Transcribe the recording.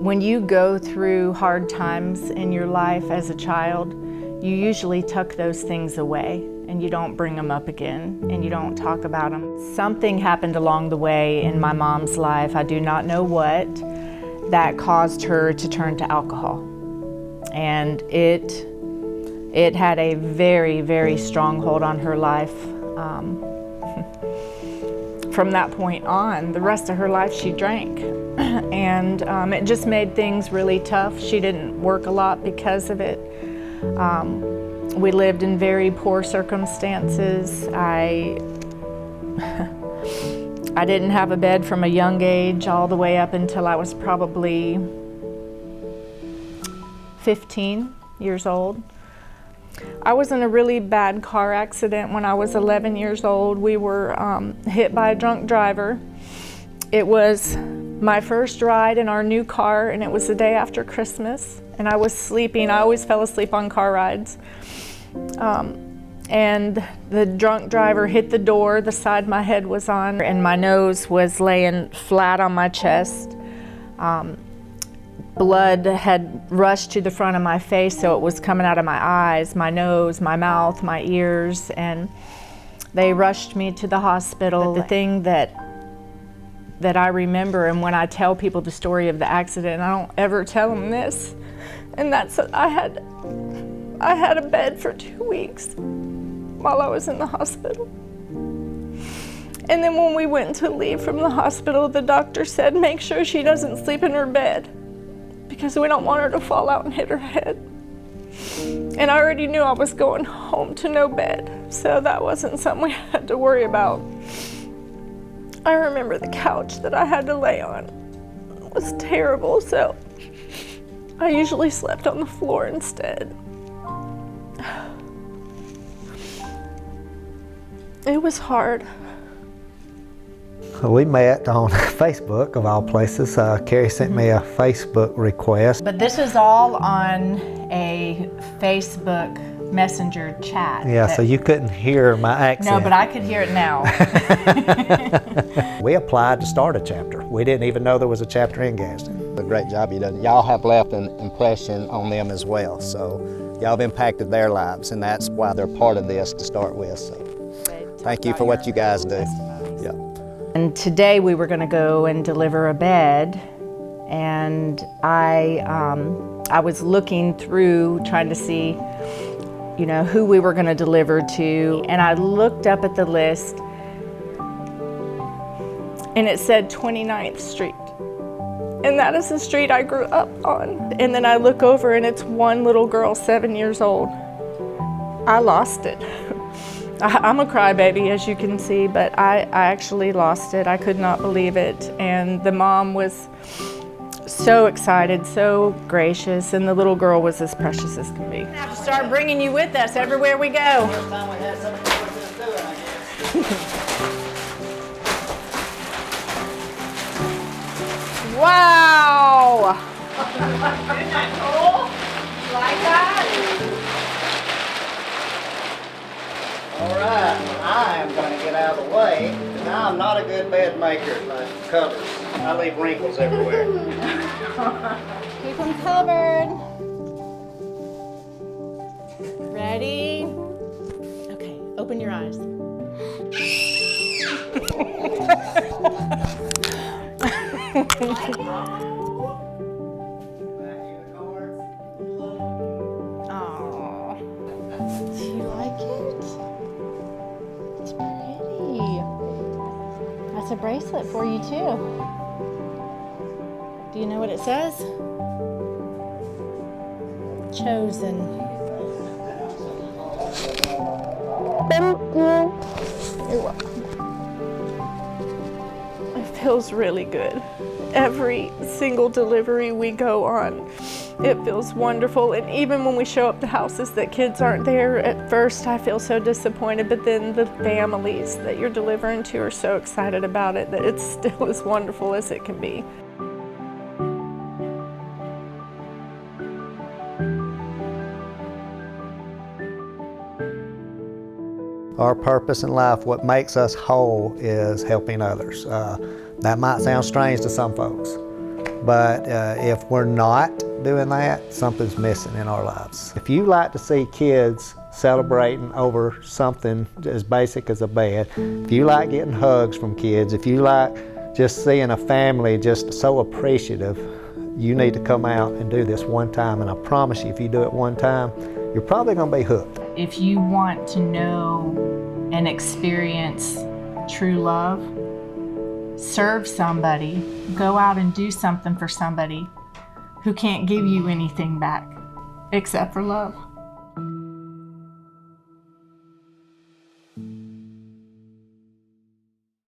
When you go through hard times in your life as a child, you usually tuck those things away and you don't bring them up again and you don't talk about them. Something happened along the way in my mom's life, I do not know what, that caused her to turn to alcohol. And it had a very, very strong hold on her life. From that point on, the rest of her life she drank. And it just made things really tough. She didn't work a lot because of it. We lived in very poor circumstances. I didn't have a bed from a young age all the way up until I was probably 15 years old. I was in a really bad car accident when I was 11 years old. We were hit by a drunk driver. It was my first ride in our new car, and it was the day after Christmas, and I was sleeping. I always fell asleep on car rides. And the drunk driver hit the door, the side my head was on, and my nose was laying flat on my chest. Blood had rushed to the front of my face, so it was coming out of my eyes, my nose, my mouth, my ears, and they rushed me to the hospital. But the thing that I remember, and when I tell people the story of the accident, I don't ever tell them this, and that's that I had a bed for 2 weeks while I was in the hospital. And then when we went to leave from the hospital, the doctor said, make sure she doesn't sleep in her bed, because we don't want her to fall out and hit her head. And I already knew I was going home to no bed, so that wasn't something we had to worry about. I remember the couch that I had to lay on. It was terrible, so I usually slept on the floor instead. It was hard. We met on Facebook, of all places. Carrie sent me a Facebook request. But this is all on a Facebook Messenger chat. Yeah, so you couldn't hear my accent. No, but I could hear it now. We applied to start a chapter. We didn't even know there was a chapter in Gadsden. A great job you done. Y'all have left an impression on them as well. So y'all have impacted their lives, and that's why they're part of this to start with. So thank you for what you guys do. Yeah. And today we were going to go and deliver a bed, and I was looking through trying to see, you know, who we were going to deliver to, and I looked up at the list, and it said 29th Street, and that is the street I grew up on. And then I look over, and it's one little girl, 7 years old. I lost it. I'm a crybaby, as you can see, but I actually lost it. I could not believe it. And the mom was so excited, so gracious, and the little girl was as precious as can be. We have to start bringing you with us everywhere we go. First time we had somebody with us doing, I guess. Wow! Isn't that cool? Like that? All right, I am going to get out of the way, because I'm not a good bed maker like covers. I leave wrinkles everywhere. Keep them covered. Ready? Okay, open your eyes. Oh, do you like it? It's pretty. That's a bracelet for you too. Do you know what it says? Chosen. Thank you. You're welcome. It feels really good. Every single delivery we go on, it feels wonderful. And even when we show up to houses that kids aren't there, at first I feel so disappointed, but then the families that you're delivering to are so excited about it that it's still as wonderful as it can be. Our purpose in life, what makes us whole, is helping others. That might sound strange to some folks, But if we're not doing that, something's missing in our lives. If you like to see kids celebrating over something as basic as a bed, if you like getting hugs from kids, if you like just seeing a family just so appreciative, you need to come out and do this one time. And I promise you, if you do it one time, you're probably going to be hooked. If you want to know and experience true love, serve somebody, go out and do something for somebody who can't give you anything back except for love.